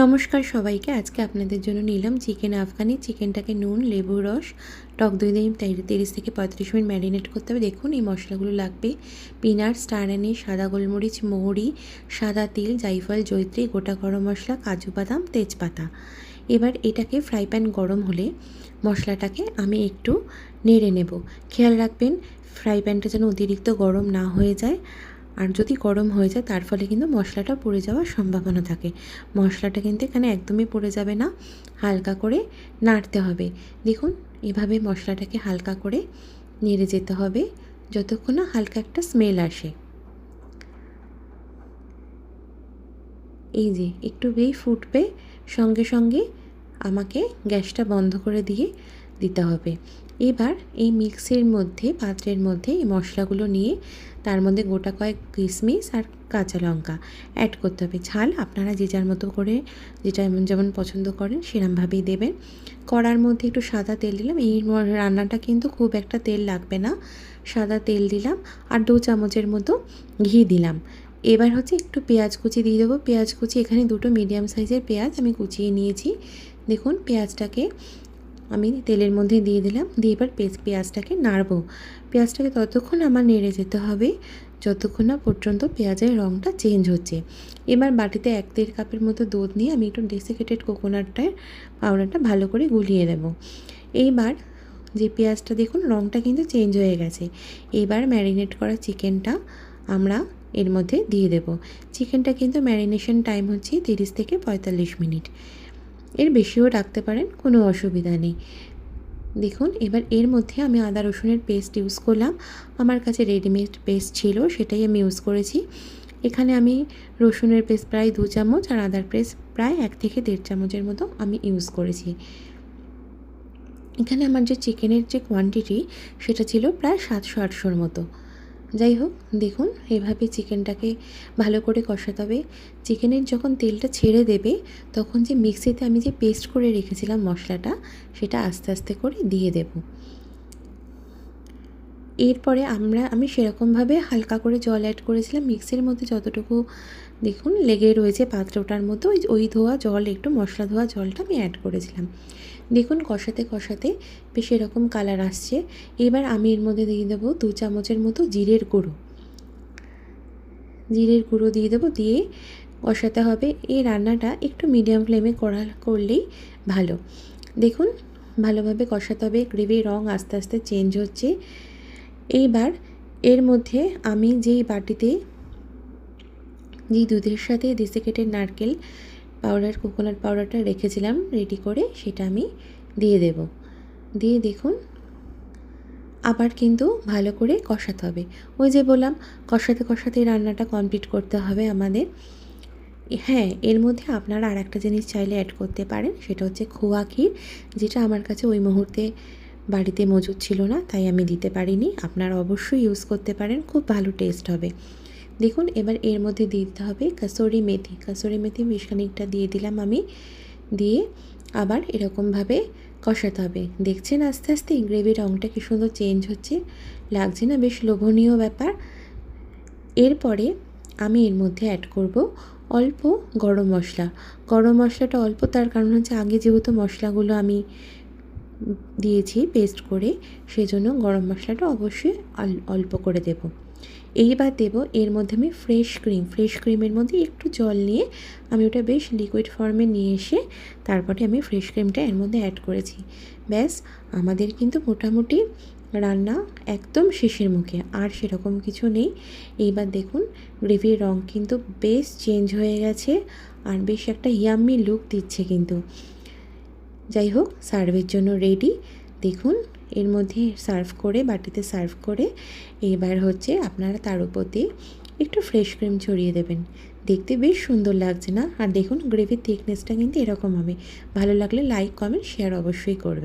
নমস্কার সবাইকে। আজকে আপনাদের জন্য নিলাম চিকেন আফগানি। চিকেনটাকে নুন, লেবুর রস, টক দই দিয়ে 30 থেকে 35 মিনিট ম্যারিনেট করতে হবে। দেখুন এই মশলাগুলো লাগবে: পিনাট, স্টার অ্যানিস, সাদা গোলমরিচ, মৌরি, সাদা তিল, জায়ফল, জয়িত্রী, গোটা গরম মশলা, কাজু বাদাম, তেজপাতা। এবার এটাকে ফ্রাই প্যান গরম হলে মশলাটাকে আমি একটু নেড়ে নেব। খেয়াল রাখবেন ফ্রাই প্যানটা যেন অতিরিক্ত গরম না হয়ে যায়, আর যদি গরম হয়ে যায় তার ফলে কিন্তু মশলাটা পুড়ে যাওয়ার সম্ভাবনা থাকে। মশলাটা কিন্তু এখানে একদমই পুড়ে যাবে না, হালকা করে নাড়তে হবে। দেখুন এভাবে মশলাটাকে হালকা করে নেড়ে যেতে হবে যতক্ষণ না হালকা একটা স্মেল আসে। এই যে একটু ফুটবে, সঙ্গে সঙ্গে আমাকে গ্যাসটা বন্ধ করে দিতে হবে। এবার এই মিক্সির মধ্যে, পাত্রের মধ্যে এই মশলাগুলো নিয়ে তার মধ্যে গোটা কয়েক কিশমিশ আর কাঁচা লঙ্কা অ্যাড করতে হবে। ঝাল আপনারা যে যার মতো করে যেটা যেমন পছন্দ করেন সেরমভাবেই দেবেন। কড়ার মধ্যে একটু সাদা তেল দিলাম। এই রান্নাটা কিন্তু খুব একটা তেল লাগবে না। সাদা তেল দিলাম আর 2 চামচের মতো ঘি দিলাম। এবার হচ্ছে একটু পেঁয়াজ কুচি দিয়ে দেবো। পেঁয়াজ কুচি এখানে 2টো মিডিয়াম সাইজের পেঁয়াজ আমি কুচিয়ে নিয়েছি। দেখুন পেঁয়াজটাকে আমি তেলের মধ্যে দিয়ে দিলাম। দিয়ে এবার পেঁয়াজটাকে নাড়বো। পেঁয়াজটাকে ততক্ষণ আমার নেড়ে যেতে হবে যতক্ষণ না পর্যন্ত পেঁয়াজের রঙটা চেঞ্জ হচ্ছে। এবার বাটিতে 1-1.5 কাপের মতো দুধ নিয়ে আমি একটু ডেসিকেটেড কোকোনাটের পাউডারটা ভালো করে গুলিয়ে দেবো। এইবার যে পেঁয়াজটা দেখুন রঙটা কিন্তু চেঞ্জ হয়ে গেছে। এবার ম্যারিনেট করা চিকেনটা আমরা এর মধ্যে দিয়ে দেব। চিকেনটা কিন্তু ম্যারিনেশন টাইম হচ্ছে 30 থেকে 45 মিনিট। এর বেশিও রাখতে পারেন, কোনো অসুবিধা নেই। দেখুন এবার এর মধ্যে আমি আদা রসুনের পেস্ট ইউজ করলাম। আমার কাছে রেডিমেড পেস্ট ছিল, সেটাই আমি ইউজ করেছি। এখানে আমি রসুনের পেস্ট প্রায় 2 চামচ আর আদার পেস্ট প্রায় 1 থেকে 1.5 চামচের মতো আমি ইউজ করেছি। এখানে আমার যে চিকেনের যে কোয়ান্টিটি সেটা ছিল প্রায় 700-800-র মতো। যাই হোক, দেখুন এভাবে চিকেনটাকে ভালো করে কষাতে হবে। চিকেনের যখন তেলটা ছেড়ে দেবে তখন যে মিক্সিতে আমি যে পেস্ট করে রেখেছিলাম মশলাটা, সেটা আস্তে আস্তে করে দিয়ে দেব। এরপরে আমি সেরকমভাবে হালকা করে জল অ্যাড করেছিলাম। মিক্সির মধ্যে যতটুকু দেখুন লেগে রয়েছে পাত্রটার মতো, ওই ধোয়া জল, একটু মশলা ধোয়া জলটা আমি অ্যাড করেছিলাম। দেখুন কষাতে কষাতে বেশ এরকম কালার আসছে। এবার আমি এর মধ্যে দিয়ে দেবো 2 চামচের মতো জিরের গুঁড়ো দিয়ে দেবো। দিয়ে কষাতে হবে। এই রান্নাটা একটু মিডিয়াম ফ্লেমে করলেই ভালো। দেখুন ভালোভাবে কষাতে হবে। গ্রেভির রঙ আস্তে আস্তে চেঞ্জ হচ্ছে। এইবার এর মধ্যে আমি যেই বাটিতে যেই দুধের সাথে ডেসিকেটেড নারকেল পাউডার, কোকোনাট পাউডারটা রেখেছিলাম রেডি করে, সেটা আমি দিয়ে দেব। দিয়ে দেখুন আবার কিন্তু ভালো করে কষাতে হবে। ওই যে বললাম কষাতে কষাতে রান্নাটা কমপ্লিট করতে হবে আমাদের। হ্যাঁ, এর মধ্যে আপনারা আর একটা জিনিস চাইলে অ্যাড করতে পারেন, সেটা হচ্ছে খোয়া ক্ষীর, যেটা আমার কাছে ওই মুহূর্তে বাড়িতে মজুদ ছিল না, তাই আমি দিতে পারিনি। আপনারা অবশ্যই ইউজ করতে পারেন, খুব ভালো টেস্ট হবে। দেখুন এবার এর মধ্যে দিয়ে দিতে হবে কাসুরি মেথি বেশ খানিকটা দিয়ে দিলাম আমি। দিয়ে আবার এরকমভাবে কষাতে হবে। দেখছেন আস্তে আস্তে গ্রেভির রঙটা কি সুন্দর চেঞ্জ হচ্ছে, লাগছে না বেশ লোভনীয় ব্যাপার? এরপরে আমি এর মধ্যে অ্যাড করব অল্প গরম মশলা। গরম মশলাটা অল্প, তার কারণ হচ্ছে আগে যেহেতু মশলাগুলো আমি দিয়েছি পেস্ট করে, সেজন্য গরম মশলাটা অবশ্যই অল্প করে দেব। এইবার দেব এর মধ্যে আমি ফ্রেশ ক্রিমের মধ্যে একটু জল নিয়ে আমি ওটা বেশ লিকুইড ফর্মে নিয়ে এসে তারপরে আমি ফ্রেশ ক্রিমটা এর মধ্যে অ্যাড করেছি। ব্যাস, আমাদের কিন্তু মোটামুটি রান্না একদম শেষের মুখে, আর সেরকম কিছু নেই। এইবার দেখুন গ্রেভির রঙ কিন্তু বেশ চেঞ্জ হয়ে গেছে আর বেশ একটা ইয়াম্মি লুক দিচ্ছে কিন্তু। যাই হোক, সার্ভের জন্য রেডি। দেখুন এর মধ্যে বাটিতে সার্ভ করে এবার হচ্ছে আপনারা তার উপর দিয়ে একটু ফ্রেশ ক্রিম ছড়িয়ে দেবেন। দেখতে বেশ সুন্দর লাগছে না? আর দেখুন গ্রেভির থিকনেসটা কিন্তু এরকম হবে। ভালো লাগলে লাইক, কমেন্ট, শেয়ার অবশ্যই করবেন।